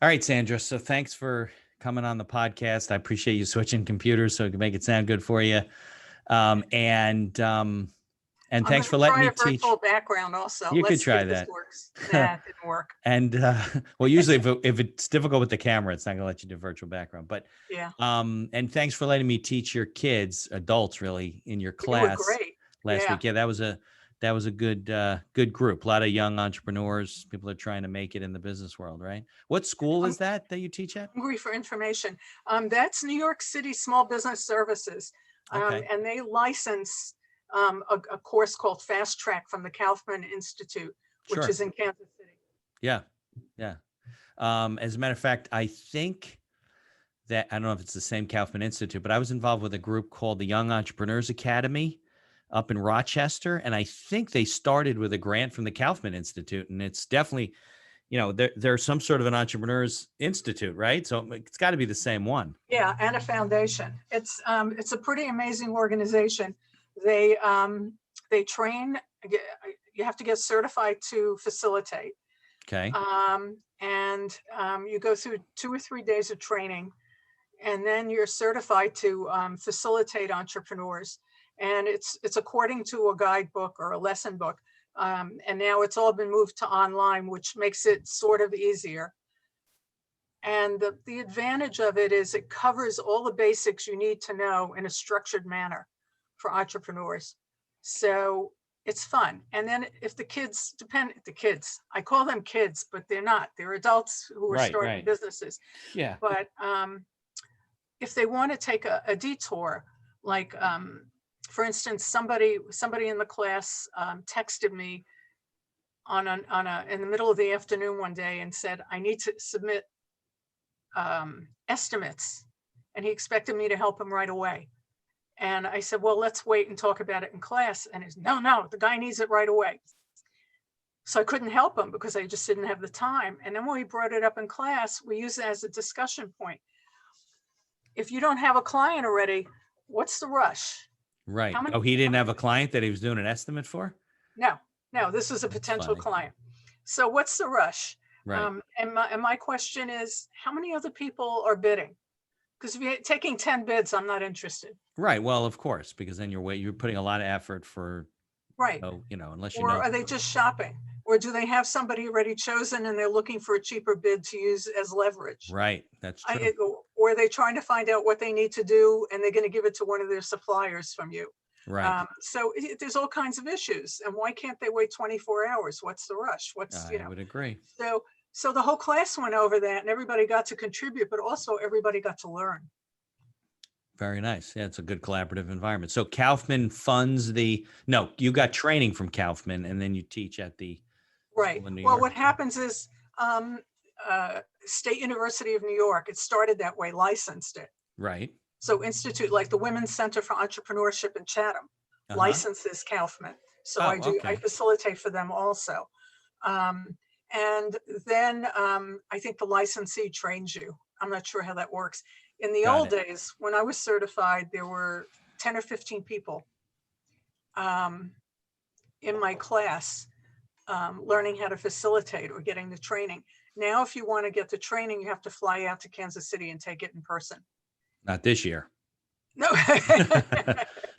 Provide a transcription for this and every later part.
All right, Sandra. So thanks for coming on the podcast. I appreciate you switching computers so I can make it sound good for you. Um, and um, and I'm thanks going for to letting try me a virtual teach. background also. You could Let's see try if this that. works. Nah, it didn't work. And well, usually if it's difficult with the camera, it's not going to let you do virtual background. But Yeah, and thanks for letting me teach your kids, adults, really, in your you were class great. last Yeah, week. Yeah, that was a good group. A lot of young entrepreneurs, people are trying to make it in the business world, right? What school I'm is that you teach at? hungry for information. That's New York City Small Business Services, Okay, and they license a course called Fast Track from the Kaufman Institute, which sure. is in Kansas City. Yeah, yeah. As a matter of fact, I think that I don't know if it's the same Kaufman Institute, but I was involved with a group called the Young Entrepreneurs Academy up in Rochester, and I think they started with a grant from the Kaufman Institute, and it's definitely, there's some sort of an entrepreneurs institute, right? So it's got to be the same one. Yeah, and a foundation. It's a pretty amazing organization. They train. You have to get certified to facilitate, Okay, and you go through 2 or 3 days of training, and then you're certified to facilitate entrepreneurs. And it's according to a guidebook or a lesson book. And now it's all been moved to online, which makes it sort of easier. And the advantage of it is it covers all the basics you need to know in a structured manner for entrepreneurs. So it's fun. And then if the kids I call them kids, but they're not, they're adults who are right, starting right. businesses. Yeah. But if they want to take a detour, like for instance, somebody in the class texted me in the middle of the afternoon one day and said, I need to submit estimates, and he expected me to help him right away. And I said, well, let's wait and talk about it in class. And he's, no, the guy needs it right away. So I couldn't help him because I just didn't have the time. And then when we brought it up in class, we used it as a discussion point. If you don't have a client already, what's the rush? Right. How many, Oh, he didn't have a client that he was doing an estimate for? no, this was a That's potential funny. client. So what's the rush? Right. And my question is, how many other people are bidding? Because if you're taking 10 bids, I'm not interested. Right. Well, of course, because then you're putting a lot of effort for, Right. unless you Or know. are they just shopping? Or do they have somebody already chosen and they're looking for a cheaper bid to use as leverage? Right. That's true. Or are they trying to find out what they need to do and they're going to give it to one of their suppliers from you? Right. So there's all kinds of issues. And why can't they wait 24 hours? What's the rush? I would agree. So the whole class went over that and everybody got to contribute, but also everybody got to learn. Very nice. Yeah, it's a good collaborative environment. So Kaufman funds no, you got training from Kaufman and then you teach at the Right. school in New Well, York. what happens is State University of New York, it started that way, licensed it. Right. So institute, like the Women's Center for Entrepreneurship in Chatham, licenses Kaufman. So I facilitate for them also. And then I think the licensee trains you. I'm not sure how that works. In the old days, when I was certified, there were 10 or 15 people in my class learning how to facilitate or getting the training. Now, if you want to get the training, you have to fly out to Kansas City and take it in person. Not this year. No.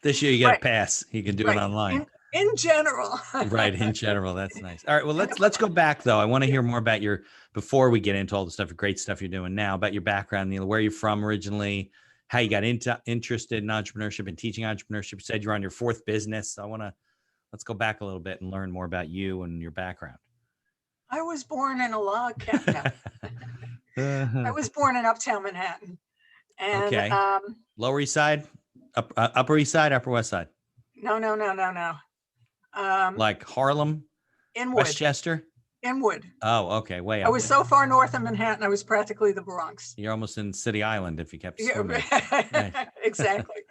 This year you get a pass. You can do it online. In general. Right. In general. That's nice. All right. Well, let's go back though. I want to hear more about before we get into all the stuff, great stuff you're doing now, about your background, Neil, where you're from originally, how you got interested in entrepreneurship and teaching entrepreneurship. You said you're on your fourth business. So let's go back a little bit and learn more about you and your background. I was born in a log cabin. I was born in Uptown Manhattan. And, okay. Lower East Side, Upper East Side, Upper West Side. No. Like Harlem, Inwood. Westchester. Inwood. Oh, okay. Way up. I was so far north of Manhattan, I was practically the Bronx. You're almost in City Island if you kept swimming. Right. Exactly.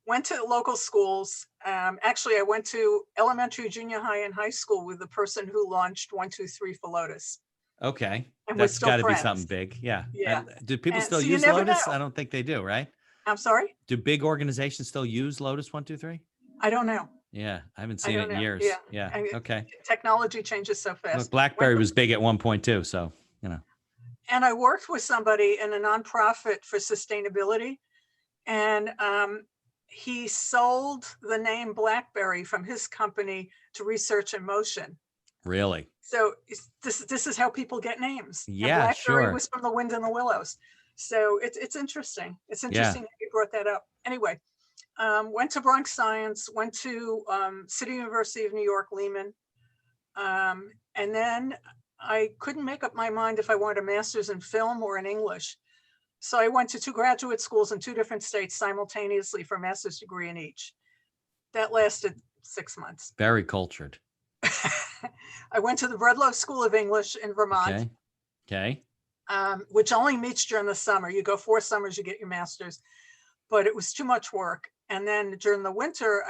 Went to local schools. Actually, I went to elementary, junior high, and high school with the person who launched 1-2-3 for Lotus. Okay. And that's got to be something big. Yeah. Yeah. Do people still use Lotus? I don't think they do, right? I'm sorry? Do big organizations still use Lotus 1-2-3? I don't know. Yeah. I haven't seen it in years. Yeah. Okay. Technology changes so fast. Look, BlackBerry was big at one point too. So, And I worked with somebody in a nonprofit for sustainability, and he sold the name BlackBerry from his company to Research in Motion. Really? So this is how people get names. And Yeah, BlackBerry sure. was from The Wind in the Willows. So it's interesting. It's Yeah. interesting that you brought that up. Anyway, went to Bronx Science, went to City University of New York, Lehman. And then I couldn't make up my mind if I wanted a master's in film or in English. So I went to 2 graduate schools in 2 different states simultaneously for a master's degree in each. That lasted 6 months. Very cultured. I went to the Breadloaf School of English in Vermont. Okay. Which only meets during the summer. You go 4 summers, you get your master's, but it was too much work. And then during the winter,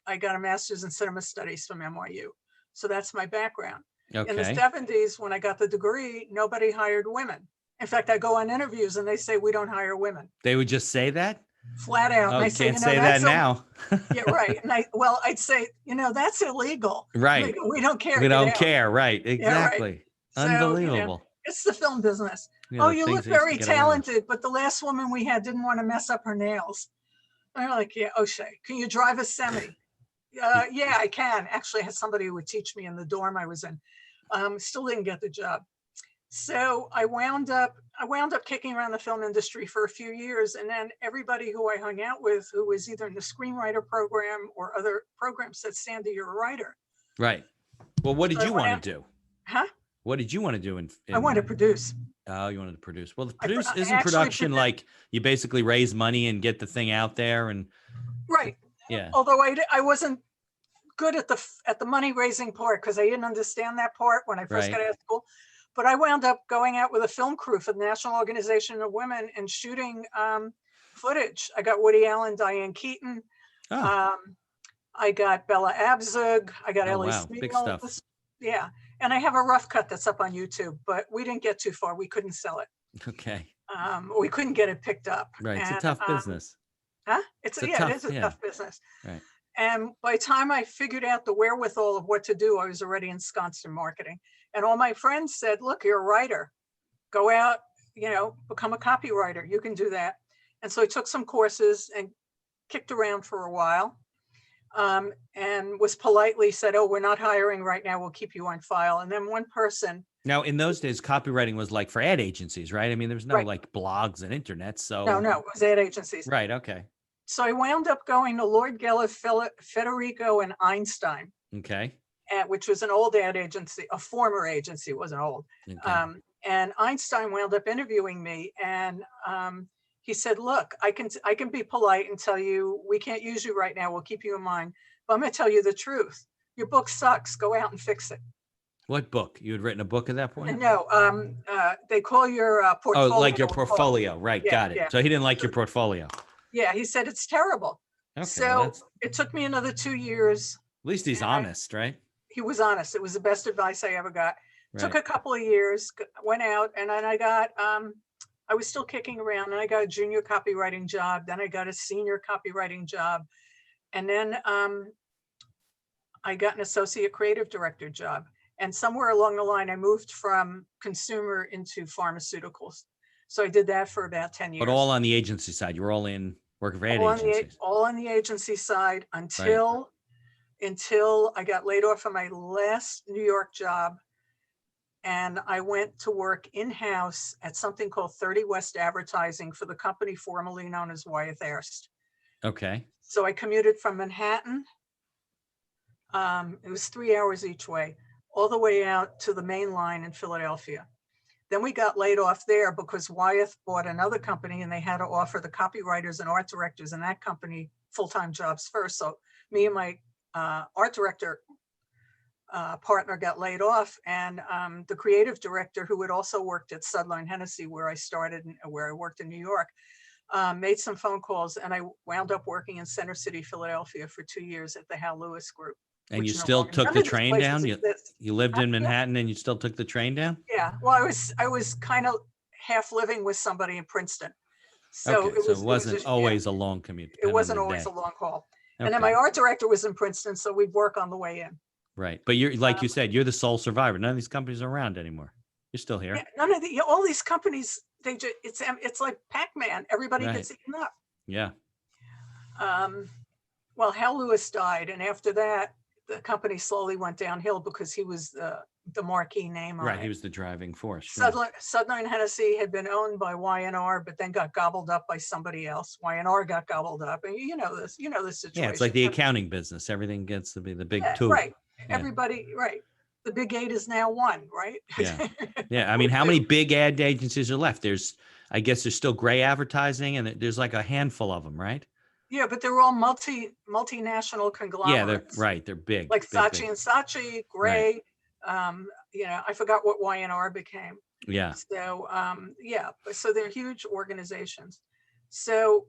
I got a master's in cinema studies from NYU. So that's my background. Okay. In the 70s, when I got the degree, nobody hired women. In fact, I go on interviews and they say, we don't hire women. They would just say that? Flat out. Oh, And I can't say, say that now. Yeah, right. And I'd say, that's illegal. Right. Like, we don't care. We Get don't out. care. Right. Exactly. Yeah, right. Unbelievable. So, it's the film business. Yeah, You look very talented, but the last woman we had didn't want to mess up her nails. I'm like, yeah, O'Shea, can you drive a semi? Yeah, I can. Actually, I had somebody who would teach me in the dorm I was in. Still didn't get the job. So I wound up kicking around the film industry for a few years. And then everybody who I hung out with, who was either in the screenwriter program or other programs, said, Sandy, you're a writer. Right. Well, what did you want to do? Huh? What did you want to do? I wanted to produce. Oh, you wanted to produce. Well, isn't production like you basically raise money and get the thing out there and. Right. Yeah. Although I wasn't good at the money raising part because I didn't understand that part when I first got out of school. But I wound up going out with a film crew for the National Organization of Women and shooting footage. I got Woody Allen, Diane Keaton. Oh. I got Bella Abzug. I got Ellie wow. Spiegel. Big stuff. Yeah. And I have a rough cut that's up on YouTube, but we didn't get too far. We couldn't sell it. Okay. We couldn't get it picked up. Right. It's a tough business. Huh? It is a tough business. Right. And by the time I figured out the wherewithal of what to do, I was already ensconced in marketing. And all my friends said, look, you're a writer. Go out, become a copywriter. You can do that. And so I took some courses and kicked around for a while. And was politely said, oh, we're not hiring right now. We'll keep you on file. And then one person. Now, in those days, copywriting was like for ad agencies, right? I mean, there was no like blogs and internet. So no, it was ad agencies. Right. Okay. So I wound up going to Lord Geller, Federico, and Einstein. Okay. Which was an old ad agency, a former agency, it wasn't old. Okay. And Einstein wound up interviewing me, and he said, look, I can be polite and tell you, we can't use you right now. We'll keep you in mind. But I'm going to tell you the truth. Your book sucks. Go out and fix it. What book? You had written a book at that point? No, they call your portfolio. Oh, like your portfolio. Right. Yeah, got it. Yeah. So he didn't like your portfolio. Yeah. He said, it's terrible. Okay, so it took me another 2 years. At least he's honest, right? He was honest. It was the best advice I ever got. Right. Took a couple of years, went out, and then I got, I was still kicking around, and I got a junior copywriting job. Then I got a senior copywriting job. And then I got an associate creative director job. And somewhere along the line, I moved from consumer into pharmaceuticals. So I did that for about 10 years. But all on the agency side. You were all in working for ad agencies. All on the agency side until I got laid off from my last New York job. And I went to work in-house at something called 30 West Advertising for the company formerly known as Wyeth Erst. Okay. So I commuted from Manhattan. It was 3 hours each way, all the way out to the main line in Philadelphia. Then we got laid off there because Wyeth bought another company and they had to offer the copywriters and art directors in that company full-time jobs first. So me and my art director partner got laid off, and the creative director, who had also worked at Sudline Hennessy, where I started, where I worked in New York, made some phone calls, and I wound up working in Center City, Philadelphia for 2 years at the Hal Lewis Group. And you still took the train down? You lived in Manhattan and you still took the train down? Yeah. Well, I was kind of half living with somebody in Princeton. So, okay, it wasn't always a long commute. It wasn't always a long haul. Okay. And then my art director was in Princeton, so we'd work on the way in. Right. But you're, like you said, you're the sole survivor. None of these companies are around anymore. You're still here. Yeah, none of the, all these companies, it's like Pac-Man. Everybody Right. gets eaten up. Yeah. Well, Hal Lewis died, and after that, the company slowly went downhill because he was the marquee name on Right. He it. was the driving force. Sure. Southern Hennessy had been owned by Y&R, but then got gobbled up by somebody else. Y&R got gobbled up, and you know this situation. Yeah. It's like the accounting business. Everything gets to be the big two. Right. Yeah. Everybody, right. The big 8 is now 1, right? Yeah. Yeah. I mean, how many big ad agencies are left? I guess there's still gray advertising, and there's like a handful of them, right? Yeah, but they're all multinational conglomerates. They're big. Like big, Saatchi and Saatchi, Gray. Right. I forgot what Y&R became. Yeah. So so they're huge organizations. So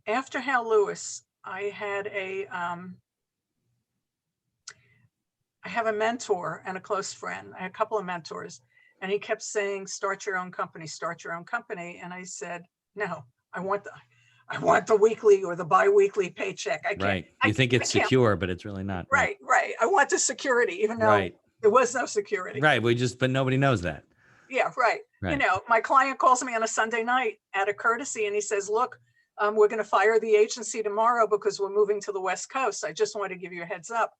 after Hal Lewis, I have a mentor and a close friend. I had a couple of mentors, and he kept saying, start your own company, start your own company. And I said, no, I want the weekly or the bi-weekly paycheck. I can't. Right. You think it's secure, but it's really not. Right. I want the security, even though right. there was no security. Right. But nobody knows that. Yeah. Right. Right. My client calls me on a Sunday night out of courtesy, and he says, look, we're going to fire the agency tomorrow because we're moving to the West Coast. I just wanted to give you a heads up.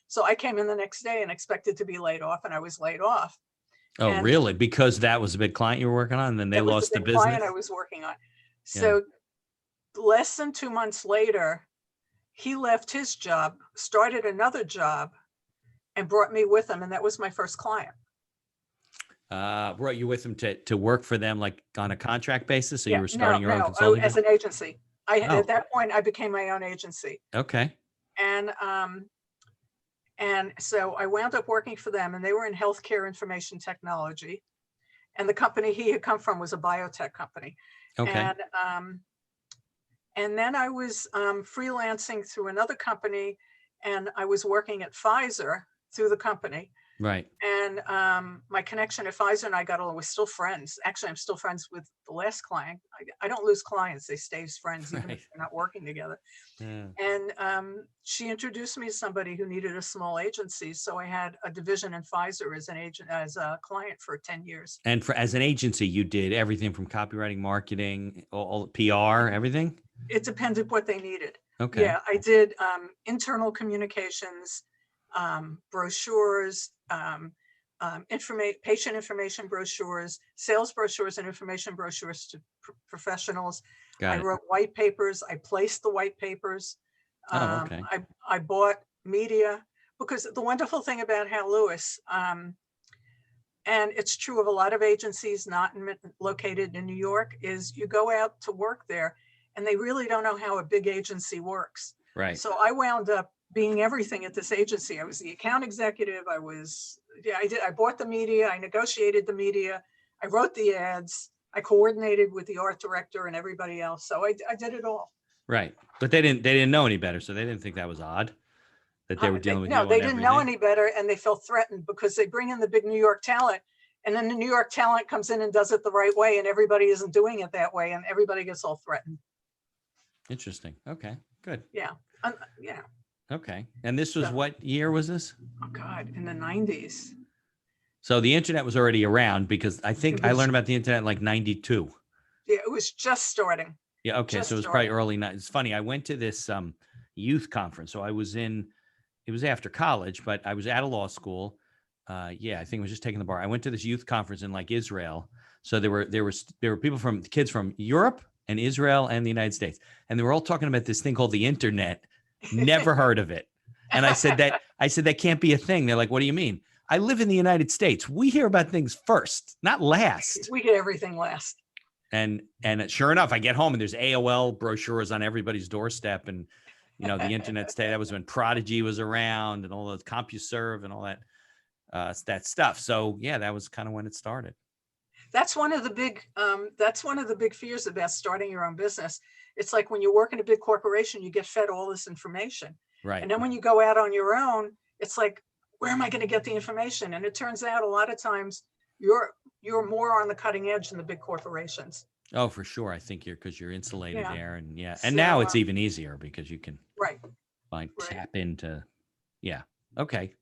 So I came in the next day and expected to be laid off, and I was laid off. Oh, really? Because that was a big client you were working on, and then they lost the business? Client I was working on. So less than 2 months later, he left his job, started another job, and brought me with him. And that was my first client. Brought you with him to work for them, like on a contract basis? So you were starting your own consulting? As an agency. At that point, I became my own agency. Okay. And so I wound up working for them, and they were in healthcare information technology. And the company he had come from was a biotech company. Okay. And then I was freelancing through another company, and I was working at Pfizer through the company. Right. And my connection at Pfizer and I got along. We're still friends. Actually, I'm still friends with the last client. I don't lose clients. They stay as friends, even if they're not working together. Yeah. And she introduced me to somebody who needed a small agency. So I had a division in Pfizer as a client for 10 years. And as an agency, you did everything from copywriting, marketing, all PR, everything? It depended what they needed. Okay. Yeah, I did internal communications, brochures, patient information brochures, sales brochures, and information brochures to professionals. I wrote white papers. I placed the white papers. Okay. I bought media, because the wonderful thing about Hal Lewis, and it's true of a lot of agencies not located in New York, is you go out to work there and they really don't know how a big agency works. Right. So I wound up being everything at this agency. I was the account executive. I bought the media. I negotiated the media. I wrote the ads. I coordinated with the art director and everybody else. So I did it all. Right. But they didn't know any better. So they didn't think that was odd that they were dealing with you. No, they didn't know any better. And they felt threatened because they bring in the big New York talent, and then the New York talent comes in and does it the right way, and everybody isn't doing it that way, and everybody gets all threatened. Interesting. Okay, good. Yeah. Yeah. Okay. And this was what year was this? Oh God, in the 90s. So the internet was already around, because I think I learned about the internet in like 92. Yeah, it was just starting. Yeah. Okay. So it was probably early 90s. It's funny. I went to this youth conference. So it was after college, but I was at a law school. I think I was just taking the bar. I went to this youth conference in like Israel. So there were kids from Europe and Israel and the United States. And they were all talking about this thing called the internet. Never heard of it. And I said that can't be a thing. They're like, what do you mean? I live in the United States. We hear about things first, not last. We get everything last. And sure enough, I get home and there's AOL brochures on everybody's doorstep. And, the internet's that was when Prodigy was around and all those CompuServe and all that stuff. So yeah, that was kind of when it started. That's one of the big fears about starting your own business. It's like when you work in a big corporation, you get fed all this information. Right. And then when you go out on your own, it's like, where am I going to get the information? And it turns out a lot of times you're more on the cutting edge than the big corporations. Oh, for sure. I think because you're insulated there, and and so, now it's even easier because you can tap into. Yeah. Okay.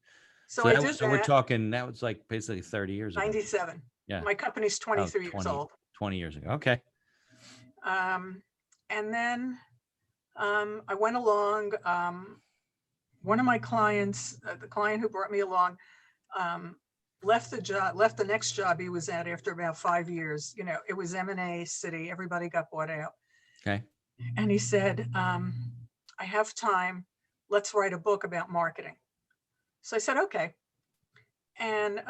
So I did So we're that, talking, that was like basically 30 years ago. 97. Yeah. My company's Oh, 23 years old. 20 years ago. Okay. And then I went along. One of my clients, the client who brought me along, left the next job he was at after about 5 years. You know, it was M&A City. Everybody got bought out. Okay. And he said, I have time. Let's write a book about marketing. So I said, okay. And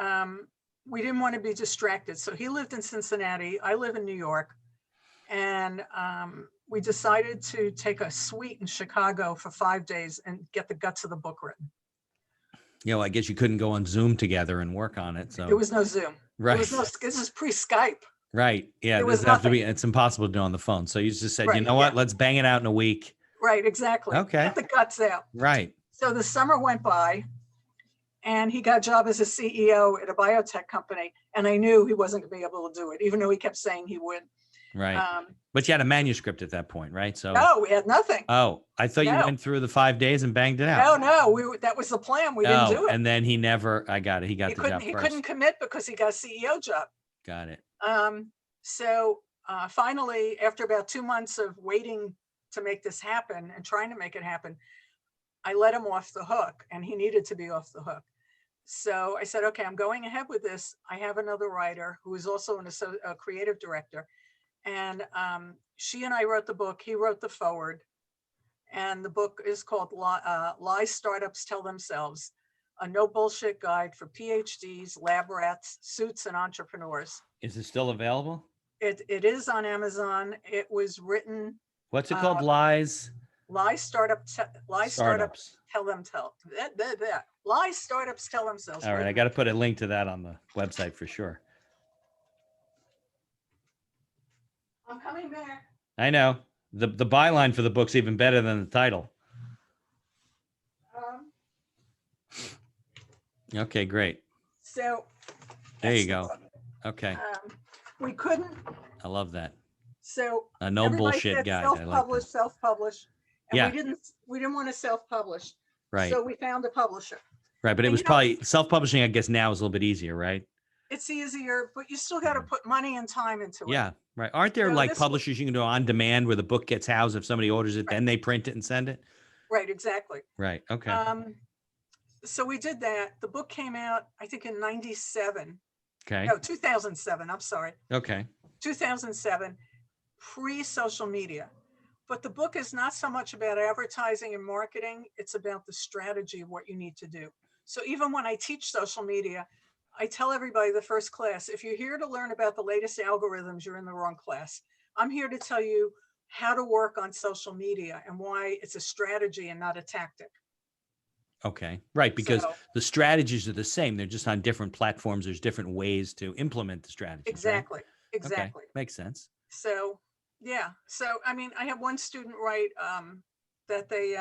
we didn't want to be distracted. So he lived in Cincinnati. I live in New York. And we decided to take a suite in Chicago for 5 days and get the guts of the book written. You know, I guess you couldn't go on Zoom together and work on it. So There was no Zoom. right. There was no, this is pre-Skype. Right. Yeah. There This was have to be, nothing. it's impossible to do on the phone. So you just said, you Right, know what, yeah. let's bang it out in a week. Right, exactly. Okay. Get the guts out. Right. So the summer went by and he got a job as a CEO at a biotech company. And I knew he wasn't going to be able to do it, even though he kept saying he would. Right. But you had a manuscript at that point, right? So no, we had nothing. Oh, I thought you No. went through the 5 days and banged it out. No, that was the plan. We didn't do it. And then he never, I got it. He got the job He first. couldn't commit because he got a CEO job. Got it. So finally, after about 2 months of waiting to make this happen and trying to make it happen, I let him off the hook, and he needed to be off the hook. So I said, okay, I'm going ahead with this. I have another writer who is also a creative director. And she and I wrote the book. He wrote the foreword. And the book is called Lies Startups Tell Themselves, a no bullshit guide for PhDs, lab rats, suits, and entrepreneurs. Is it still available? It is on Amazon. It was written. What's it called? Lies Startups Tell Themselves. Lies Startups Tell Themselves. All right. I got to put a link to that on the website for sure. I'm coming back. I know. The byline for the book's even better than the title. Okay, great. So there you go. Okay. We couldn't. I love that. So a no bullshit guide. Self-publish. And yeah. we didn't want to self-publish. Right. So we found a publisher. Right. But it was probably self-publishing, I guess now is a little bit easier, right? It's easier, but you still got to put money and time into it. Yeah. Right. Aren't there like publishers you can do on demand where the book gets housed if somebody orders it, then they print it and send it? Right. Exactly. Right. Okay. So we did that. The book came out, I think, in 97. Okay. No, 2007. I'm sorry. Okay. 2007, pre-social media. But the book is not so much about advertising and marketing. It's about the strategy of what you need to do. So even when I teach social media, I tell everybody the first class, if you're here to learn about the latest algorithms, you're in the wrong class. I'm here to tell you how to work on social media and why it's a strategy and not a tactic. Okay. Right. Because the strategies are the same. They're just on different platforms. There's different ways to implement the strategy. Exactly. Right? Exactly. Okay. Makes sense. So, yeah. So, I mean, I have one student write that they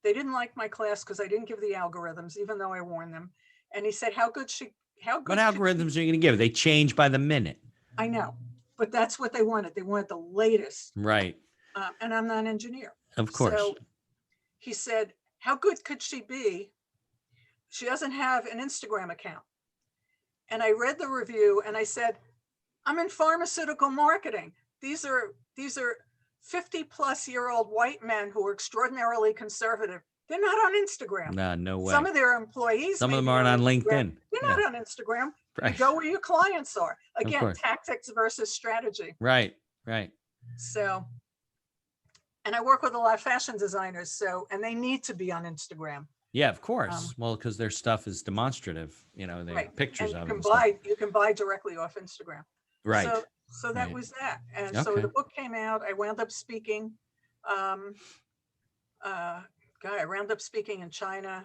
didn't like my class because I didn't give the algorithms, even though I warned them. And he said, how good. What algorithms are you going to give? They change by the minute. I know, but that's what they wanted. They wanted the latest. Right. And I'm not an engineer. Of course. So he said, how good could she be? She doesn't have an Instagram account. And I read the review and I said, I'm in pharmaceutical marketing. These are 50-plus-year-old white men who are extraordinarily conservative. They're not on Instagram. No way. Some of their employees. Some of them aren't on LinkedIn. They're not on Instagram. Right. You go where your clients are. Again, tactics versus strategy. Right. Right. So, and I work with a lot of fashion designers. And they need to be on Instagram. Yeah, of course. Well, because their stuff is demonstrative. You know, they have pictures of it. You can buy directly off Instagram. Right. So that was that. And so the book came out. I wound up speaking. I wound up speaking in China,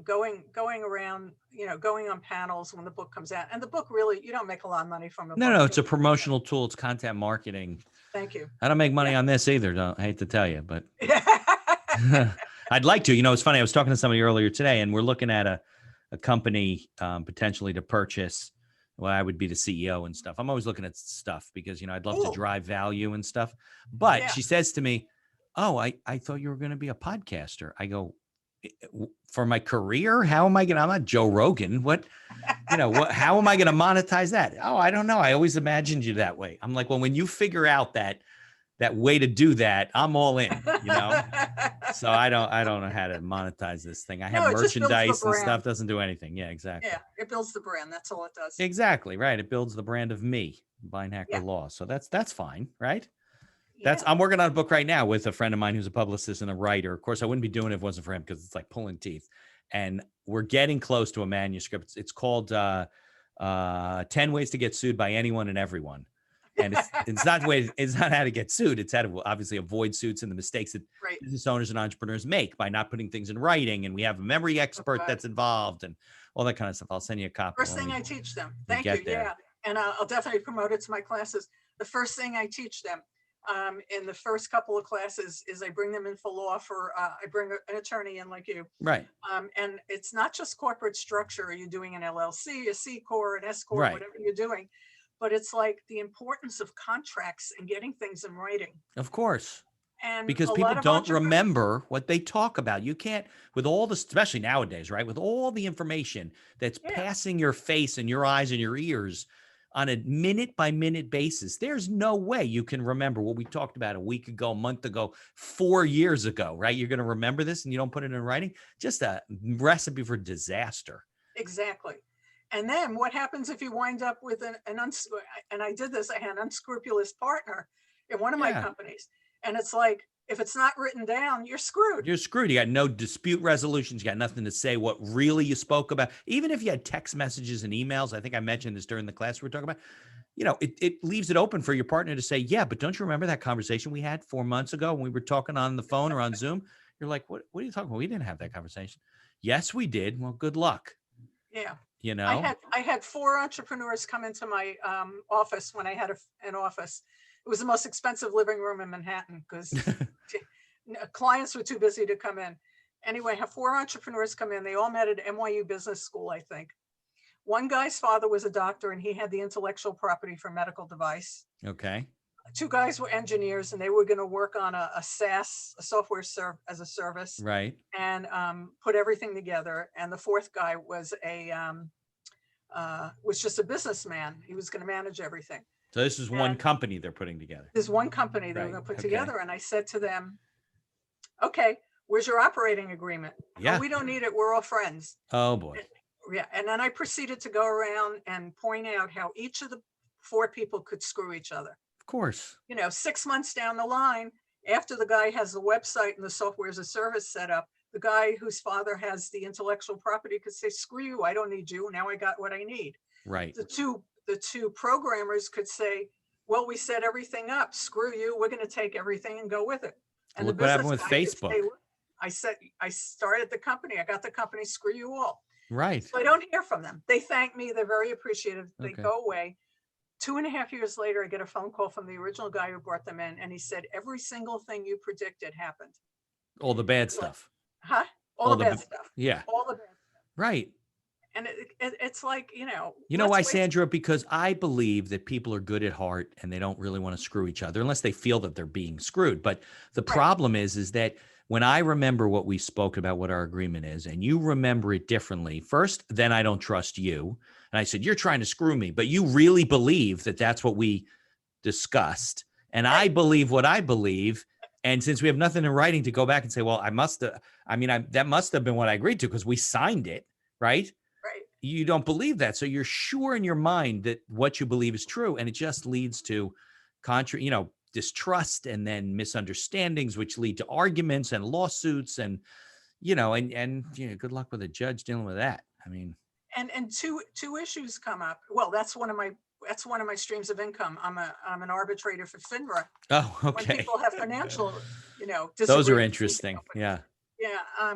going around, going on panels when the book comes out. And the book really, you don't make a lot of money from it. No, it's a promotional tool. It's content marketing. Thank you. I don't make money on this either. I hate to tell you, but I'd like to. It's funny. I was talking to somebody earlier today, and we're looking at a company potentially to purchase. Well, I would be the CEO and stuff. I'm always looking at stuff because, I'd love to drive value and stuff. But she says to me, oh, I thought you were going to be a podcaster. I go, for my career? How am I going to, I'm not Joe Rogan. What, how am I going to monetize that? Oh, I don't know. I always imagined you that way. I'm like, well, when you figure out that way to do that, I'm all in, So I don't know how to monetize this thing. I have No, it just builds the merchandise and stuff, brand. doesn't do anything. Yeah, exactly. Yeah, it builds the brand. That's all it does. Exactly. Right. It builds the brand of me, Blind Hacker Yeah. Law. So that's fine. Right. Yeah. I'm working on a book right now with a friend of mine who's a publicist and a writer. Of course, I wouldn't be doing it if it wasn't for him because it's like pulling teeth. And we're getting close to a manuscript. It's called 10 Ways to Get Sued by Anyone and Everyone. And it's not how to get sued. It's how to obviously avoid suits and the mistakes that Right. business owners and entrepreneurs make by not putting things in writing. And we have a memory expert that's involved and all that kind of stuff. I'll send you a copy. First thing I teach them. Thank you. Yeah. And I'll definitely promote it to my classes. The first thing I teach them in the first couple of classes is I bring them in for law I bring an attorney in like you. Right. And it's not just corporate structure. Are you doing an LLC, a C Corp, an S Corp, Right. whatever you're doing? But it's like the importance of contracts and getting things in writing. Of course. And because people don't remember what they talk about. You can't, with all the, especially nowadays, right? With all the information that's passing your face and your eyes and your ears on a minute by minute basis, there's no way you can remember what we talked about a week ago, a month ago, 4 years ago, right? You're going to remember this and you don't put it in writing. Just a recipe for disaster. Exactly. And then what happens if you wind up with and I did this, I had an unscrupulous partner in one of my companies. And it's like, if it's not written down, you're screwed. You're screwed. You got no dispute resolutions. You got nothing to say what really you spoke about. Even if you had text messages and emails, I think I mentioned this during the class we were talking about, it leaves it open for your partner to say, yeah, but don't you remember that conversation we had 4 months ago when we were talking on the phone or on Zoom? You're like, what are you talking about? We didn't have that conversation. Yes, we did. Well, good luck. Yeah. You know, I had 4 entrepreneurs come into my office when I had an office. It was the most expensive living room in Manhattan because clients were too busy to come in. Anyway, I have 4 entrepreneurs come in. They all met at NYU Business School, I think. One guy's father was a doctor and he had the intellectual property for medical device. Okay. 2 guys were engineers and they were going to work on a SaaS, a software as a service. Right. And put everything together. And the 4th guy was just a businessman. He was going to manage everything. So this is one company they're putting together. There's one company they were going to put together. And I said to them, okay, where's your operating agreement? Yeah. Oh, we don't need it. We're all friends. Oh boy. Yeah. And then I proceeded to go around and point out how each of the 4 people could screw each other. Of course. 6 months down the line, after the guy has the website and the software as a service set up, the guy whose father has the intellectual property could say, screw you, I don't need you. Now I got what I need. Right. The two programmers could say, well, we set everything up. Screw you. We're going to take everything and go with it. And look what happened with Facebook. Say, I started the company. I got the company. Screw you all. Right. So I don't hear from them. They thank me. They're very appreciative. They go away. 2.5 years later, I get a phone call from the original guy who brought them in. And he said, every single thing you predicted happened. All the bad stuff. Huh? All the bad stuff. Yeah. All the bad stuff. Right. And it's like, you know why, Sandra? Because I believe that people are good at heart and they don't really want to screw each other unless they feel that they're being screwed. But the problem is that when I remember what we spoke about, what our agreement is, and you remember it differently, first, then I don't trust you. And I said, you're trying to screw me, but you really believe that that's what we discussed. And I believe what I believe. And since we have nothing in writing to go back and say, well, that must have been what I agreed to because we signed it, right? Right. You don't believe that. So you're sure in your mind that what you believe is true. And it just leads to distrust and then misunderstandings, which lead to arguments and lawsuits and good luck with a judge dealing with that. I mean, and two issues come up. Well, that's one of my streams of income. I'm an arbitrator for FINRA. Oh, okay. When people have financial, those are interesting. Yeah. Yeah.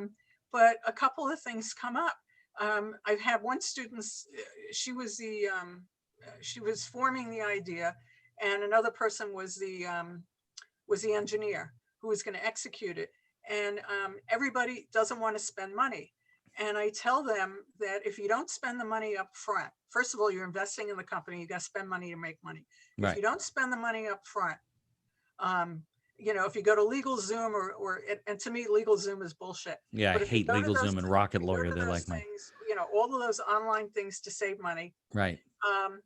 But a couple of things come up. I've had one student, she was forming the idea, and another person was the engineer who was going to execute it. And everybody doesn't want to spend money. And I tell them that if you don't spend the money up front, first of all, you're investing in the company, you got to spend money to make money. Right. If you don't spend the money up front, if you go to LegalZoom and to me, LegalZoom is bullshit. Yeah, I But if you hate go to those, LegalZoom and Rocket if you go Lawyer. to They're those like my things, all of those online things to save money, right. um,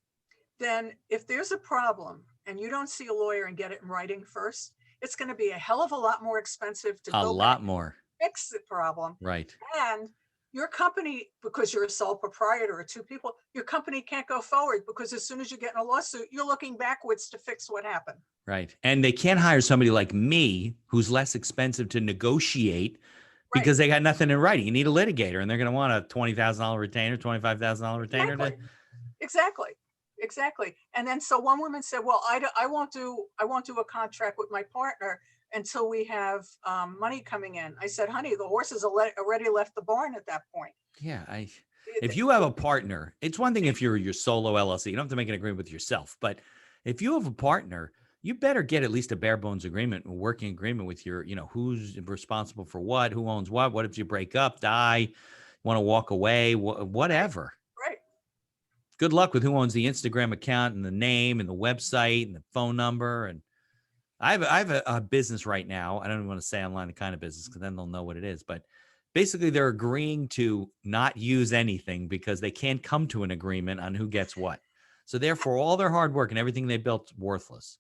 then if there's a problem and you don't see a lawyer and get it in writing first, it's going to be a hell of a lot more expensive to A go back lot more. and fix the problem. Right. And your company, because you're a sole proprietor or two people, your company can't go forward because as soon as you get in a lawsuit, you're looking backwards to fix what happened. Right. And they can't hire somebody like me who's less expensive to negotiate Right. because they got nothing in writing. You need a litigator, and they're going to want a $20,000 retainer, $25,000 retainer. Exactly. And then so one woman said, well, I won't do a contract with my partner until we have money coming in. I said, honey, the horses already left the barn at that point. Yeah. If you have a partner, it's one thing if you're your solo LLC, you don't have to make an agreement with yourself. But if you have a partner, you better get at least a bare bones agreement, a working agreement with your, who's responsible for what, who owns what if you break up, die, want to walk away, whatever. Right. Good luck with who owns the Instagram account and the name and the website and the phone number. And I have a business right now. I don't even want to say online the kind of business because then they'll know what it is. But basically, they're agreeing to not use anything because they can't come to an agreement on who gets what. So therefore, all their hard work and everything they built is worthless.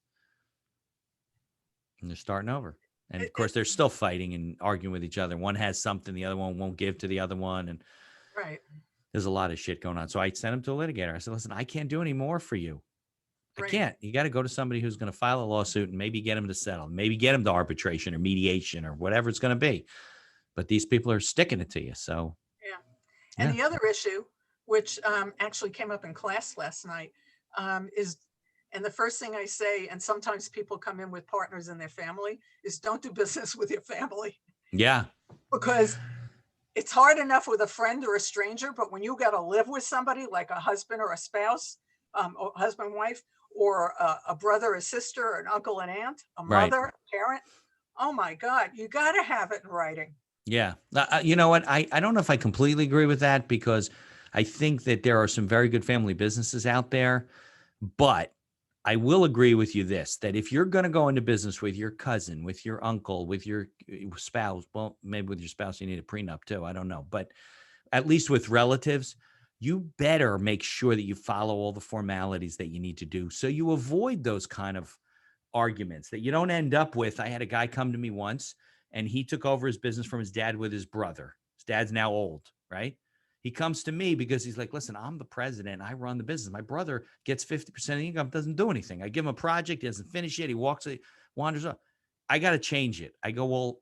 And they're starting over. And of course, they're still fighting and arguing with each other. One has something the other one won't give to the other one. And right. There's a lot of shit going on. So I sent him to a litigator. I said, listen, I can't do any more for you. I can't. You got to go to somebody who's going to file a lawsuit and maybe get him to settle, maybe get him to arbitration or mediation or whatever it's going to be. But these people are sticking it to you. So, yeah. And the other issue, which actually came up in class last night, is, and the first thing I say, and sometimes people come in with partners in their family, is don't do business with your family. Yeah. Because it's hard enough with a friend or a stranger, but when you got to live with somebody like a husband or a spouse, or husband, wife, or a brother, a sister, an uncle, an aunt, a mother, a parent, oh my God, you got to have it in writing. Yeah. You know what? I don't know if I completely agree with that because I think that there are some very good family businesses out there, but I will agree with you that if you're going to go into business with your cousin, with your uncle, with your spouse, well, maybe with your spouse, you need a prenup too. I don't know. But at least with relatives, you better make sure that you follow all the formalities that you need to do so you avoid those kind of arguments that you don't end up with. I had a guy come to me once and he took over his business from his dad with his brother. His dad's now old, right? He comes to me because he's like, listen, I'm the president. I run the business. My brother gets 50% of the income, doesn't do anything. I give him a project. He doesn't finish it. He wanders up. I got to change it. I go, well,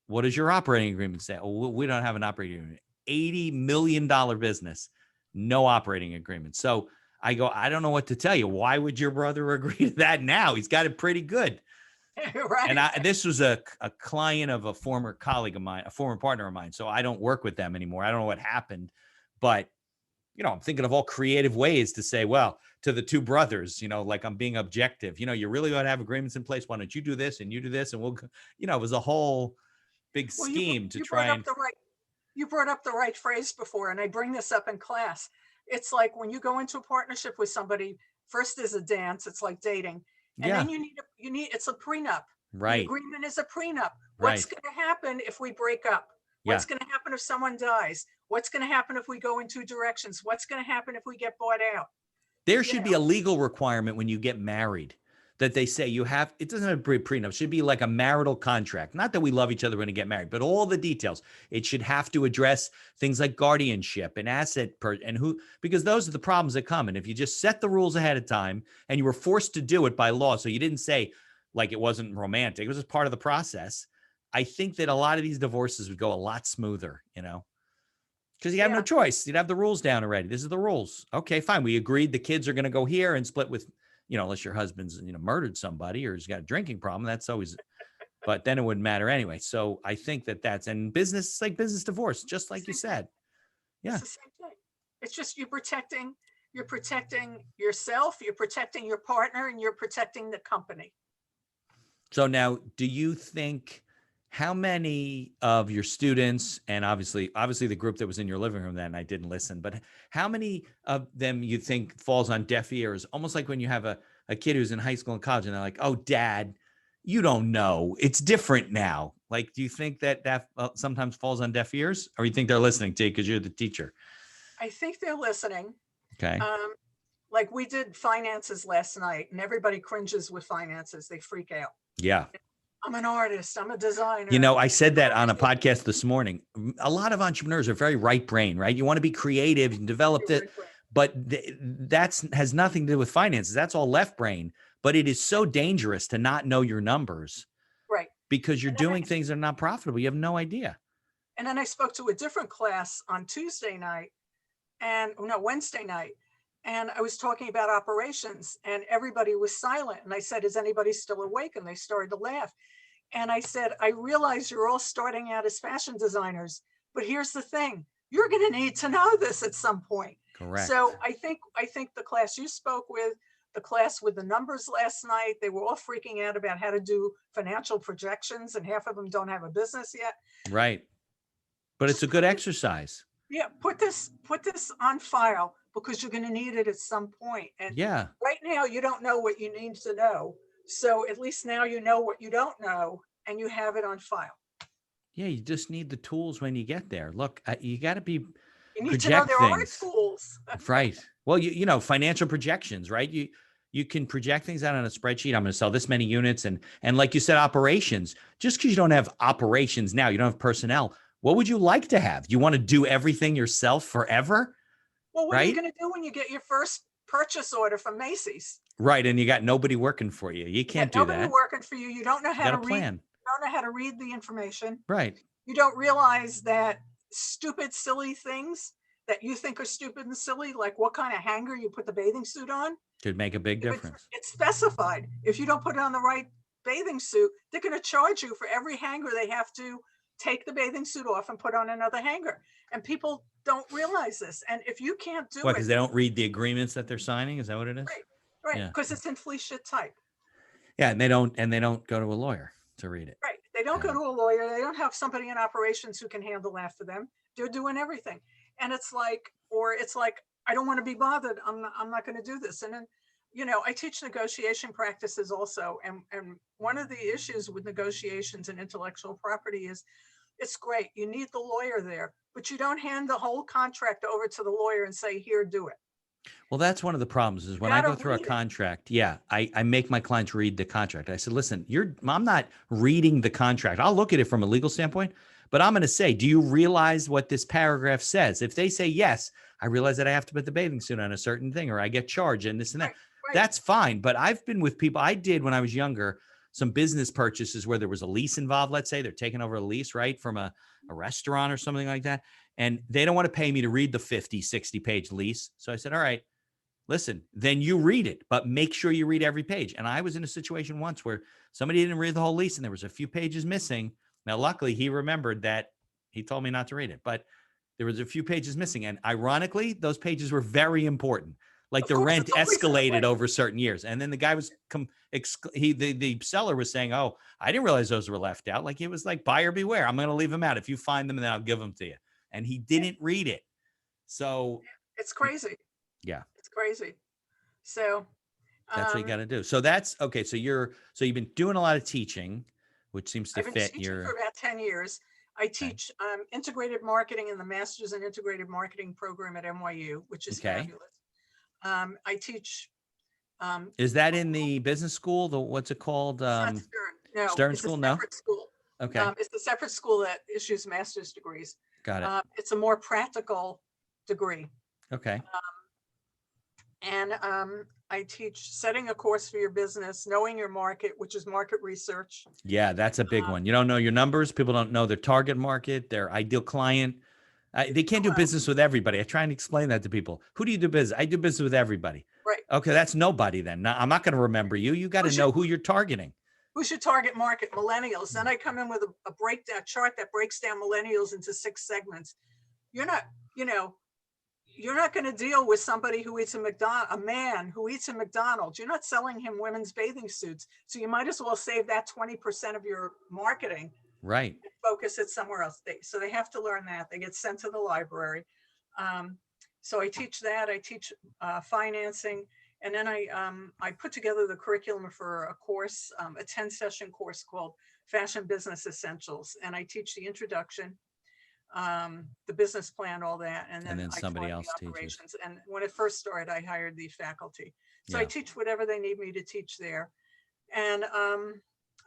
what does your operating agreement say? Oh, we don't have an operating agreement. $80 million business, no operating agreement. So I go, I don't know what to tell you. Why would your brother agree to that now? He's got it pretty good. Right. And this was a client of a former colleague of mine, a former partner of mine. So I don't work with them anymore. I don't know what happened, but I'm thinking of all creative ways to say, well, to the two brothers, like I'm being objective, you really ought to have agreements in place. Why don't you do this and you do this? And we'll, it was a whole big scheme to try and. You brought up the right phrase before, and I bring this up in class. It's like when you go into a partnership with somebody, first there's a dance. It's like dating. And then you need, it's a prenup. Right. The agreement is a prenup. What's going to happen if we break up? What's going to happen if someone dies? What's going to happen if we go in two directions? What's going to happen if we get bought out? There should be a legal requirement when you get married that they say it doesn't have a prenup. It should be like a marital contract. Not that we love each other when we get married, but all the details. It should have to address things like guardianship and because those are the problems that come. And if you just set the rules ahead of time and you were forced to do it by law, so you didn't say like it wasn't romantic, it was just part of the process. I think that a lot of these divorces would go a lot smoother, because you have no choice. You'd have the rules down already. This is the rules. Okay, fine. We agreed the kids are going to go here and split with, unless your husband's, murdered somebody or has got a drinking problem. That's always, but then it wouldn't matter anyway. So I think and business, it's like business divorce, just like you said. Yeah. It's the same thing. It's just you're protecting yourself, you're protecting your partner, and you're protecting the company. So now, do you think how many of your students, and obviously the group that was in your living room that night didn't listen, but how many of them you think falls on deaf ears? Almost like when you have a kid who's in high school and college and they're like, oh, dad, You don't know. It's different now. Like, do you think that sometimes falls on deaf ears, or you think they're listening to you because you're the teacher? I think they're listening. Okay. Like we did finances last night, and everybody cringes with finances. They freak out. Yeah. I'm an artist. I'm a designer. You know, I said that on a podcast this morning. A lot of entrepreneurs are very right brain, right? You want to be creative and develop it, but that's has nothing to do with finances. That's all left brain. But it is so dangerous to not know your numbers, Right. because you're doing things that are not profitable. You have no idea. And then I spoke to a different class on Wednesday night. And I was talking about operations, and everybody was silent. And I said, is anybody still awake? And they started to laugh. And I said, I realize you're all starting out as fashion designers, but here's the thing, you're going to need to know this at some point. Correct. So I think the class you spoke with, the class with the numbers last night, they were all freaking out about how to do financial projections, and half of them don't have a business yet. Right. But it's a good exercise. Yeah, put this on file, because you're going to need it at some point. And yeah, right now you don't know what you need to know. So at least now you know what you don't know, and you have it on file. Yeah, you just need the tools when you get there. Look, you got to be You need to know there are tools. Right. Well, you know, financial projections, right? You can project things out on a spreadsheet. I'm going to sell this many units, and like you said, operations. Just because you don't have operations now, you don't have personnel. What would you like to have? You want to do everything yourself forever? Well, what are you going to do when you get your first purchase order from Macy's? Right, and you got nobody working for you. You can't do that. Nobody working for you. You don't know how to read. Plan. You don't know how to read the information. Right. You don't realize that stupid, silly things that you think are stupid and silly, like what kind of hanger you put the bathing suit on, could make a big difference. It's specified. If you don't put it on the right bathing suit, they're going to charge you for every hanger. They have to take the bathing suit off and put on another hanger. And people don't realize this. And if you can't do it, because they don't read the agreements that they're signing. Is that what it is? Right. Because it's in flea shit type. Yeah, and they don't go to a lawyer to read it. Right. They don't go to a lawyer. They don't have somebody in operations who can handle that for them. They're doing everything. And it's like, I don't want to be bothered. I'm not going to do this. And then, I teach negotiation practices also. And one of the issues with negotiations and intellectual property is, it's great. You need the lawyer there, but you don't hand the whole contract over to the lawyer and say, here, do it. Well, that's one of the problems is when I go through a contract, I make my clients read the contract. I said, listen, I'm not reading the contract. I'll look at it from a legal standpoint, but I'm going to say, do you realize what this paragraph says? If they say yes, I realize that I have to put the bathing suit on a certain thing, or I get charged and this and that. Right. That's fine. But I've been with people, I did when I was younger, some business purchases where there was a lease involved. Let's say they're taking over a lease, right, from a restaurant or something like that. And they don't want to pay me to read the 50, 60 page lease. So I said, all right, listen, then you read it, but make sure you read every page. And I was in a situation once where somebody didn't read the whole lease and there was a few pages missing. Now, luckily he remembered that. He told me not to read it, but there was a few pages missing. And ironically, those pages were very important. Like the rent escalated over certain years. And then the guy was, the seller was saying, oh, I didn't realize those were left out. Like it was like buyer beware. I'm going to leave them out. If you find them, then I'll give them to you. And he didn't read it. So it's crazy. Yeah. It's crazy. So that's what you got to do. So that's okay. So you've been doing a lot of teaching, which seems to fit your for about 10 years. I teach integrated marketing in the Masters in Integrated Marketing program at NYU, which is fabulous. I teach. Is that in the business school? What's it called? Stern. No, Stern School. No. School. Okay. It's a separate school that issues master's degrees. Got it. It's a more practical degree. Okay. And I teach setting a course for your business, knowing your market, which is market research. Yeah, that's a big one. You don't know your numbers. People don't know their target market, their ideal client. They can't do business with everybody. I try and explain that to people. Who do you do business? I do business with everybody. Right. Okay, that's nobody then. Now, I'm not going to remember you. You got to know who you're targeting. Who's your target market? Millennials. Then I come in with a breakdown chart that breaks down millennials into 6 segments. You're not going to deal with somebody who eats a man who eats a McDonald's. You're not selling him women's bathing suits. So you might as well save that 20% of your marketing. Right. And focus it somewhere else. So they have to learn that. They get sent to the library. So I teach that. I teach financing. And then I put together the curriculum for a course, a 10-session course called Fashion Business Essentials. And I teach the introduction, the business plan, all that. And And then then I somebody taught else the teaches. operations. And when it first started, I hired the faculty. So I Yeah. teach whatever they need me to teach there. And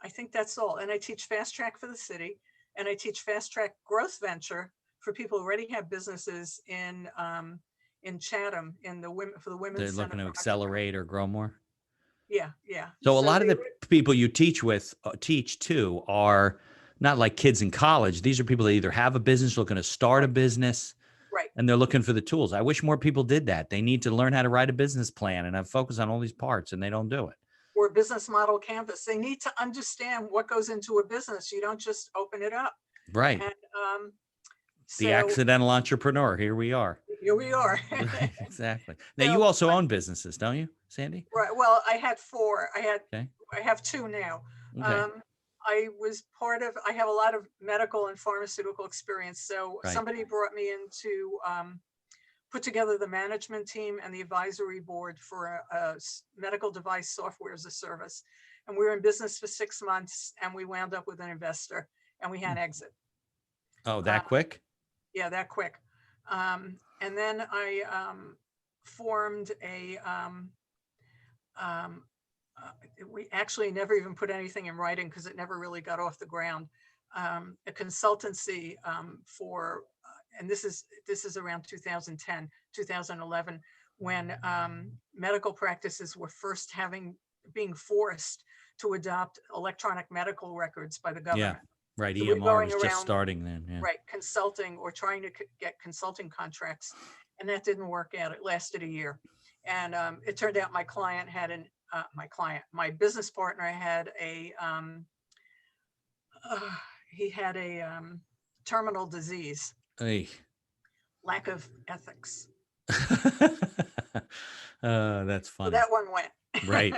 I think that's all. And I teach Fast Track for the city. And I teach Fast Track Growth Venture for people who already have businesses in Chatham, in the women, for the They're Women's looking Center to for accelerate or grow more. Yeah, yeah. So a lot of they the people you teach to are not like kids in college. These are people that either have a business, looking to start a business, right. and they're looking for the tools. I wish more people did that. They need to learn how to write a business plan and have focus on all these parts, and they don't do it. Or business model canvas. They need to understand what goes into a business. You don't just open it up. Right. And The so accidental entrepreneur. Here we are. here we are. Right, exactly. Now you So, also own businesses, don't you, Sandy? right. Well, I had 4. Okay. I have 2 now. Okay. I have a lot of medical and pharmaceutical experience. So Right. somebody brought me in to put together the management team and the advisory board for a medical device software as a service. And we were in business for 6 months, and we wound up with an investor, and we had exit. Oh, that quick? Yeah, that quick. And then I formed we actually never even put anything in writing because it never really got off the ground. A consultancy for, and this is around 2010, 2011, when medical practices were first being forced to adopt electronic medical records by the government. Yeah. Right. So we're EMR going was just around, starting then. Yeah. right, consulting or trying to get consulting contracts, and that didn't work out. It lasted a year, and it turned out my business partner had he had a terminal disease. Hey. Lack of ethics. That's funny. So that one went. Right.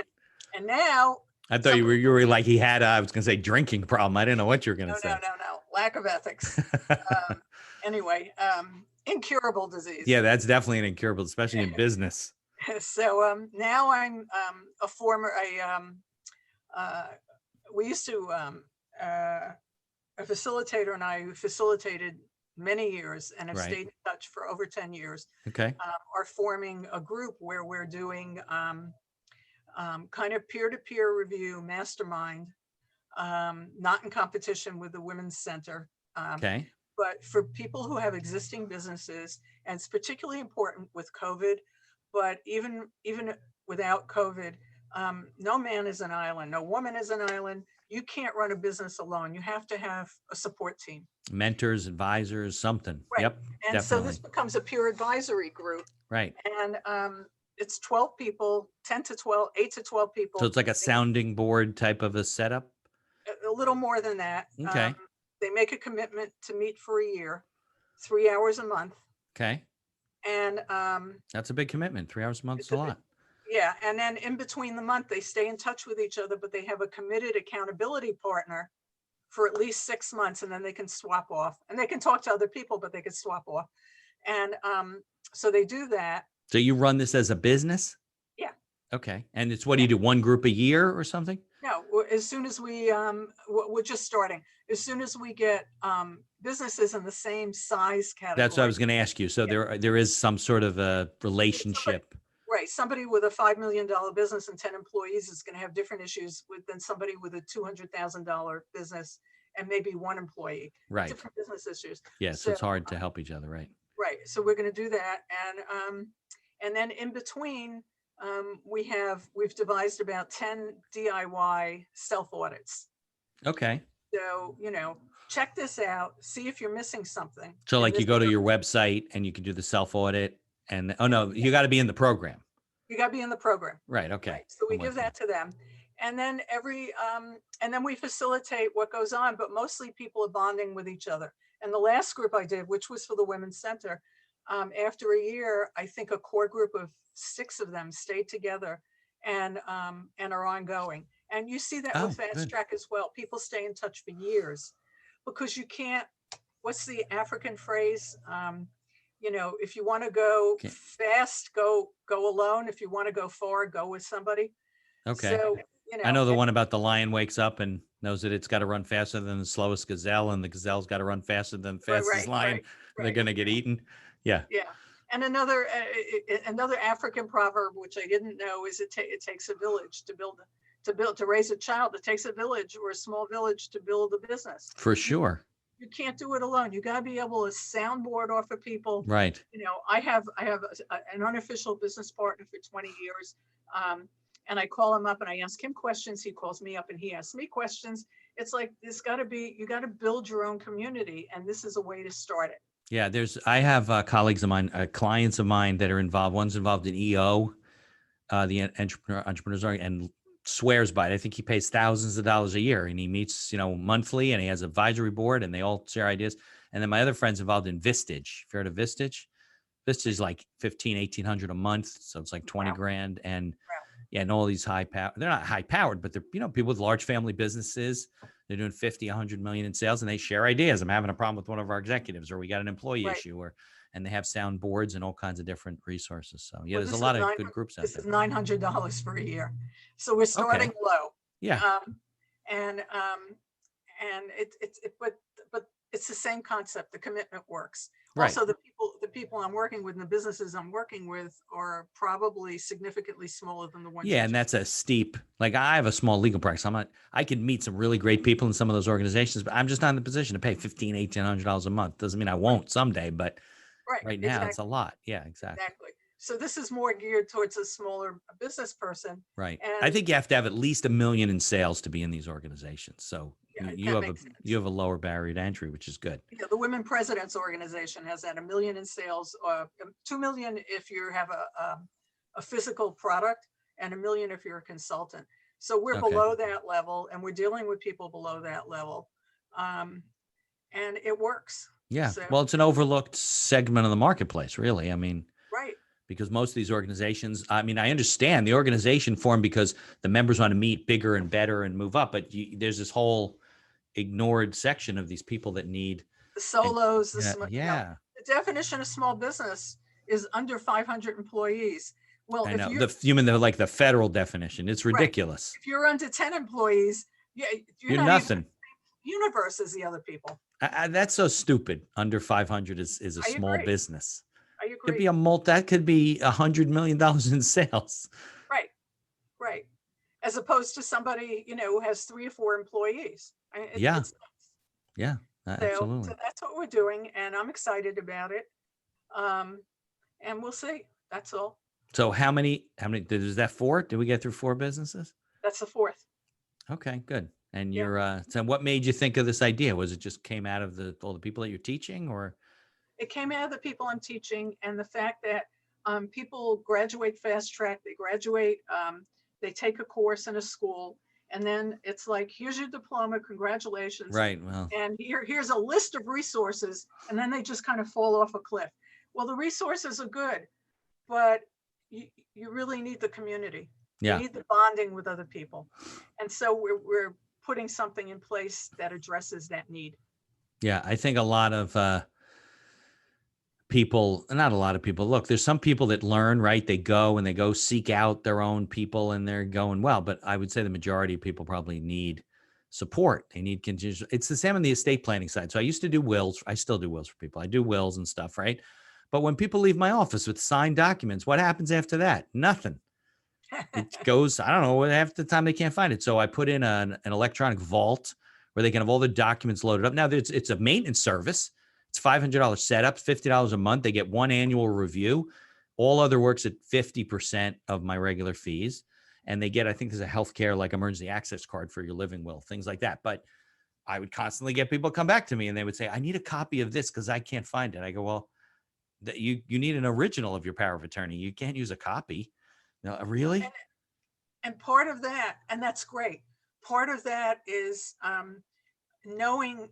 And now I thought you were like he had. I was going to say drinking problem. I didn't know what you were going to say. No. Lack of ethics. Anyway, incurable disease. Yeah, that's definitely an incurable, especially in business. So now I'm a former. We used to a facilitator and I facilitated many years and have Right. stayed in touch for over 10 years. Okay. Are forming a group where we're doing kind of peer-to-peer review, mastermind, not in competition with the Women's Center. Okay. But for people who have existing businesses, and it's particularly important with COVID, but even without COVID, no man is an island, no woman is an island. You can't run a business alone. You have to have a support team. Mentors, advisors, something. Right. Yep. And definitely. so this becomes a peer advisory group. Right. And it's 12 people, 10 to 12, 8 to 12 people. So it's like a sounding board type of a setup? A little more than that. Okay. They make a commitment to meet for a year, 3 hours a month. Okay. And that's a big commitment. 3 hours a month is a lot. Yeah. And then in between the month, they stay in touch with each other, but they have a committed accountability partner for at least 6 months, and then they can swap off. And they can talk to other people, but they can swap off. And so they do that. So you run this as a business? Yeah. Okay. And it's what do you do? One group a year or something? No, as soon as we, we're just starting. As soon as we get businesses in the same size category. That's what I was going to ask you. So there is some sort of a relationship. Somebody with a $5 million business and 10 employees is going to have different issues than somebody with a $200,000 business and maybe 1 employee. Right. Different business issues. Yeah. So it's hard to help each other. Right. Right. So we're going to do that. And then in between, we've devised about 10 DIY self audits. Okay. So, check this out, see if you're missing something. So like you go to your website and you can do the self audit and you got to be in the program. You got to be in the program. Right. Okay. Right. So we give that to them. And then and then we facilitate what goes on, but mostly people are bonding with each other. And the last group I did, which was for the Women's Center, after a year, I think a core group of 6 of them stayed together and are ongoing. And you see that with Fast Track as well. People stay in touch for years because you can't, what's the African phrase? if you want to go Okay. fast, go alone. If you want to go far, go with somebody. Okay. So, I know the and one about the lion wakes up and knows that it's got to run faster than the slowest gazelle, and the gazelle's got to run faster than the right, fastest right, lion. right, And they're right. going to get eaten. Yeah. Yeah. And another African proverb, which I didn't know, is it takes a village to raise a child. It takes a village or a small village to build a business. For You sure. you can't do it alone. You got to be able to soundboard off of people. Right. I have an unofficial business partner for 20 years. And I call him up and I ask him questions. He calls me up and he asks me questions. It's like, you got to build your own community. And this is a way to start it. Yeah. I have colleagues of mine, clients of mine that are involved. One's involved in EO, the entrepreneurs, and swears by it. I think he pays thousands of dollars a year, and he meets, monthly, and he has an advisory board, and they all share ideas. And then my other friend's involved in Vistage. If you heard of Vistage, Vistage is like 1,500 a month. So it's like 20 Wow. grand. And Wow. yeah, and all these they're not high powered, but they're, people with large family businesses. They're doing 50, 100 million in sales, and they share ideas. I'm having a problem with one of our executives, or we got an employee Right. issue, and they have sound boards and all kinds of different resources. So yeah, Well, there's a lot of good groups out this there. is $900 for a year. So we're starting Okay. low. Yeah. And but it's the same concept. The commitment works. Right. Also, the people I'm working with and the businesses I'm working with are probably significantly smaller than the ones. Yeah, and that's a steep. Like, I have a small legal practice. I could meet some really great people in some of those organizations, but I'm just not in the position to pay $1,800 a month. Doesn't mean I won't someday, but right. right now it's a Exactly. lot. Yeah, exactly. Exactly. So this is more geared towards a smaller business person. Right. And I think you have to have at least $1 million in sales to be in these organizations. So yeah, you that have makes sense. you have a lower barrier to entry, which is good. Yeah, the Women Presidents Organization has that $1 million in sales, 2 million if you have a physical product, and $1 million if you're a consultant. So we're Okay. below that level, and we're dealing with people below that level, and it works. Yeah. So, Well, it's an overlooked segment of the marketplace, really. I mean, right. because most of these organizations, I mean, I understand the organization formed because the members want to meet bigger and better and move up, but there's this whole ignored section of these people that need The solos, yeah. The definition of small business is under 500 employees. Well, I if know you're like the federal definition. It's ridiculous. Right. If you're under 10 employees, yeah, you're not nothing. even universe as the other people. That's so stupid. Under 500 is a small business. I agree. Could be that could be $100 million in sales. Right. Right. As opposed to somebody, who has 3 or 4 employees. Yeah. It's Yeah, absolutely. So that's what we're doing, and I'm excited about it. And we'll see. That's all. So how many, is that 4? Did we get through 4 businesses? That's the 4th. Okay, good. And Yeah. you're, so what made you think of this idea? Was it just came out of all the people that you're teaching, or? It came out of the people I'm teaching, and the fact that people graduate fast track, they graduate, they take a course in a school, and then it's like, here's your diploma, congratulations. Right. Well, and here's a list of resources, and then they just kind of fall off a cliff. Well, the resources are good, but you really need the community. yeah. You need the bonding with other people. And so we're putting something in place that addresses that need. Yeah. I think a lot of people, not a lot of people, look, there's some people that learn, right? They go seek out their own people, and they're going well. But I would say the majority of people probably need support. They need continuous. It's the same on the estate planning side. So I used to do wills. I still do wills for people. I do wills and stuff, right? But when people leave my office with signed documents, what happens after that? Nothing. It goes, I don't know, half the time they can't find it. So I put in an electronic vault where they can have all the documents loaded up. Now it's a maintenance service. It's $500 setup, $50 a month. They get 1 annual review. All other work's at 50% of my regular fees. And they get, I think there's a healthcare, like emergency access card for your living will, things like that. But I would constantly get people come back to me and they would say, I need a copy of this because I can't find it. I go, well, you need an original of your power of attorney. You can't use a copy. No, really? And part of that, and that's great. Part of that is knowing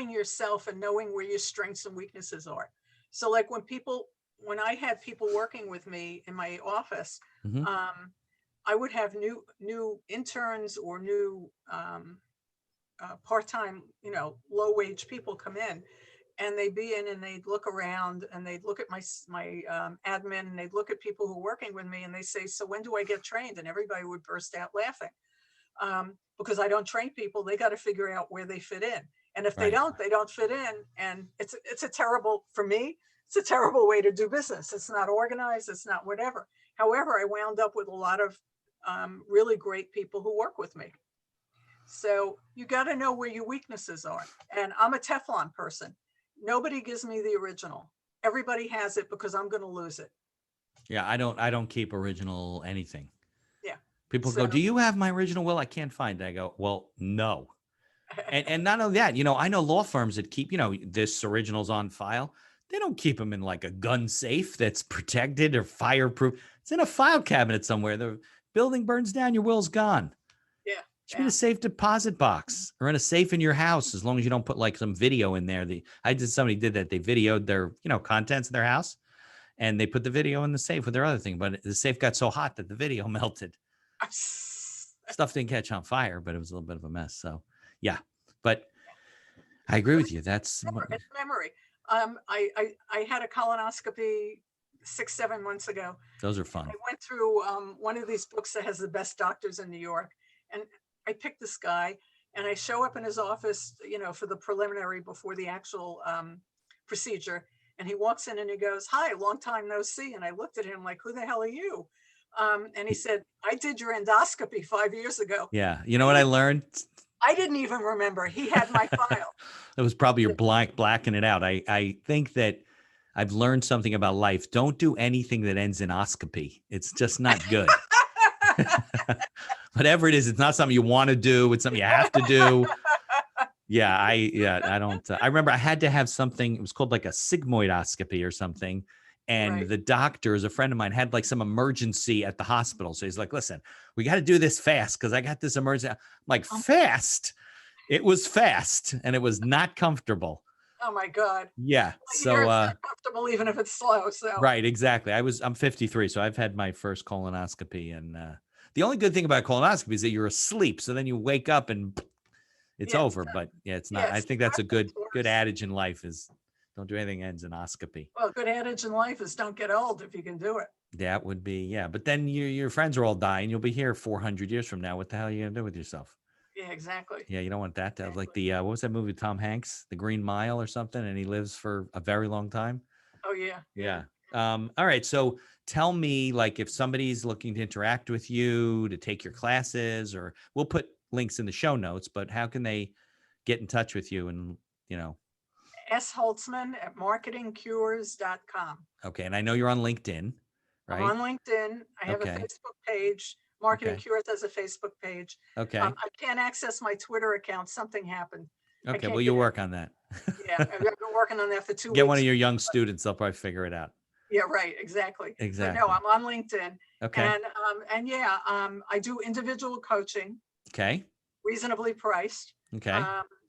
yourself and knowing where your strengths and weaknesses are. So like when I had people working with me in my office, Mhm. I would have new interns or new part-time, low wage people come in, and they'd be in and they'd look around and they'd look at my admin, and they'd look at people who are working with me, and they say, so when do I get trained? And everybody would burst out laughing. Because I don't train people, they got to figure out where they fit in. And if they don't fit in. And it's a terrible, for me, it's a terrible way to do business. It's not organized. It's not whatever. However, I wound up with a lot of really great people who work with me. So you got to know where your weaknesses are. And I'm a Teflon person. Nobody gives me the original. Everybody has it because I'm going to lose it. Yeah, I don't keep original anything. Yeah. People go, do you have my original will? I can't find it. I go, well, no. And not only that, I know law firms that keep, this original's on file. They don't keep them in like a gun safe that's protected or fireproof. It's in a file cabinet somewhere. The building burns down, your will's gone. Yeah. It should be in a safe deposit box or in a safe in your house, as long as you don't put like some video in there. Somebody did that. They videoed their, contents of their house, and they put the video in the safe with their other thing. But the safe got so hot that the video melted. Stuff didn't catch on fire, but it was a little bit of a mess. So yeah, but I agree with you. That's it's memory. I had a colonoscopy 6-7 months ago. Those are fun. I went through one of these books that has the best doctors in New York, and I picked this guy, and I show up in his office, for the preliminary before the actual procedure. And he walks in and he goes, "Hi, long time no see." And I looked at him like, "Who the hell are you?" And he said, "I did your endoscopy 5 years ago." Yeah. You know what I learned? I didn't even remember. He had my file. It was probably your blacking it out. I think that I've learned something about life. Don't do anything that ends in oscopy. It's just not good. Whatever it is, it's not something you want to do. It's something you have to do. I don't. I remember I had to have something. It was called like a sigmoidoscopy or something. And the doctor, as a friend of mine, had like some emergency at the hospital. So he's like, "Listen, we got to do this fast because I got this emergency." I'm like, fast? It was fast, and it was not comfortable. Oh my God. Yeah. So it's not comfortable even if it's slow. So right, exactly. I'm 53, so I've had my first colonoscopy, and the only good thing about colonoscopy is that you're asleep. So then you wake up and it's over. But yeah, it's not. I think that's a good adage in life is don't do anything that ends in oscopy. Well, good adage in life is don't get old if you can do it. That would be, yeah. But then your friends are all dying. You'll be here 400 years from now. What the hell are you going to do with yourself? Yeah, exactly. Yeah, you don't want that to like the, what was that movie with Tom Hanks, The Green Mile or something? And he lives for a very long time. Oh, yeah. Yeah. All right. So tell me, like, if somebody's looking to interact with you, to take your classes, or we'll put links in the show notes, but how can they get in touch with you? And, sholtzman@marketingcures.com. Okay. And I know you're on LinkedIn, right? I'm on LinkedIn. I have a Facebook page. Marketing Cures has a Facebook page. Okay. I can't access my Twitter account. Something happened. Okay. Well, you'll work on that. Yeah. I've been working on that for 2 weeks. Get one of your young students. They'll probably figure it out. Yeah, right. Exactly. Exactly. So, no, I'm on LinkedIn. Okay. And yeah, I do individual coaching. Okay. Reasonably priced. Okay.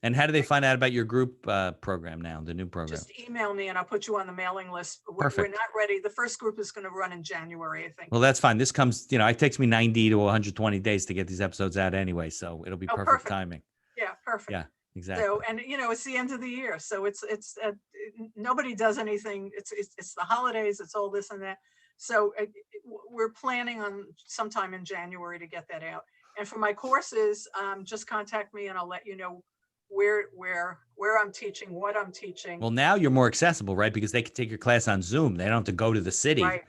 And how do they find out about your group program now, the new program? Just email me and I'll put you on the mailing list. Perfect. We're not ready. The first group is going to run in January, I think. Well, that's fine. This comes, it takes me 90 to 120 days to get these episodes out anyway. So it'll be perfect timing. Yeah, perfect. Yeah, exactly. So, and it's the end of the year. So it's nobody does anything. It's the holidays. It's all this and that. So we're planning on sometime in January to get that out. And for my courses, just contact me and I'll let you know where I'm teaching, what I'm teaching. Well, now you're more accessible, right? Because they can take your class on Zoom. They don't have to go to the city. Right.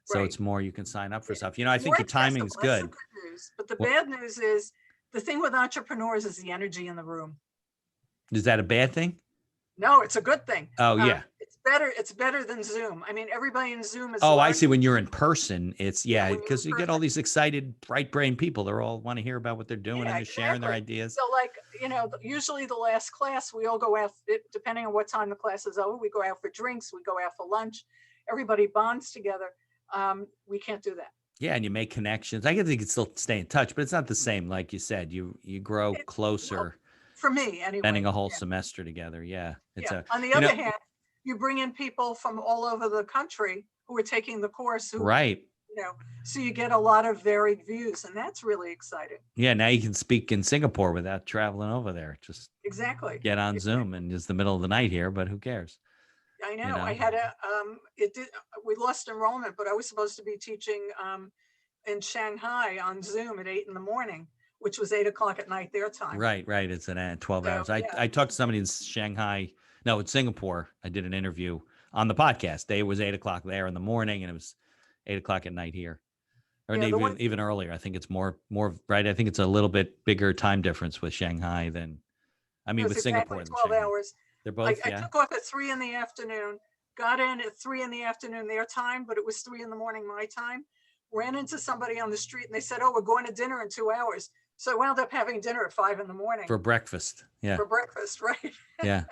So it's more, you can sign up for stuff. I think your timing is good. That's the good news. But the bad news is the thing with entrepreneurs is the energy in the room. Is that a bad thing? No, it's a good thing. Oh, yeah. It's better than Zoom. I mean, everybody in Zoom is. Oh, I see. When you're in person, it's because you get all these excited, bright brain people. They're all want to hear about what they're doing and they're sharing their ideas. So usually the last class, we all go out, depending on what time the class is over, we go out for drinks, we go out for lunch, everybody bonds together. We can't do that. Yeah. And you make connections. I guess you can still stay in touch, but it's not the same. Like you said, you grow closer. For me, anyway. Spending a whole semester together. Yeah. On the other hand, you bring in people from all over the country who are taking the course. Right. you know, so you get a lot of varied views, and that's really exciting. Yeah, now you can speak in Singapore without traveling over there. Just Exactly. get on Zoom, and it's the middle of the night here, but who cares? I You know. I know? had it did, we lost enrollment, but I was supposed to be teaching in Shanghai on Zoom at 8 in the morning, which was 8 o'clock at night their time. Right, right. It's an 12 So hours. I talked to somebody in Shanghai. No, in Singapore. I did an interview on the podcast. Day was 8 o'clock there in the morning, and it was 8 o'clock at night here, or yeah, the one even earlier. I think it's more right. I think it's a little bit bigger time difference with Shanghai than, I it mean, was with exactly Singapore than 12 Shanghai. hours. They're I, both, I yeah. took off at 3 in the afternoon, got in at 3 in the afternoon their time, but it was 3 in the morning my time. Ran into somebody on the street and they said, "Oh, we're going to dinner in 2 hours." So I wound up having dinner at 5 in the morning For breakfast. Yeah, for breakfast, right? yeah.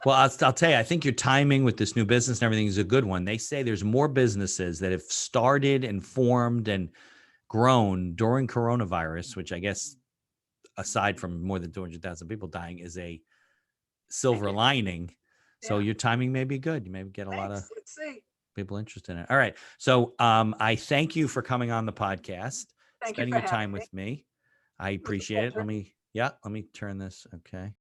Well, I'll tell you, I think your timing with this new business and everything is a good one. They say there's more businesses that have started and formed and grown during coronavirus, which I guess, aside from more than 200,000 people dying, is a Thank silver you. lining. So Yeah. your timing may be good. You may get a lot of Thanks. Let's see. people interested in it. All right. So I thank you for coming on the podcast, Thank you spending for your time having me. with me. I It was a appreciate it. pleasure. Let me turn this. Okay.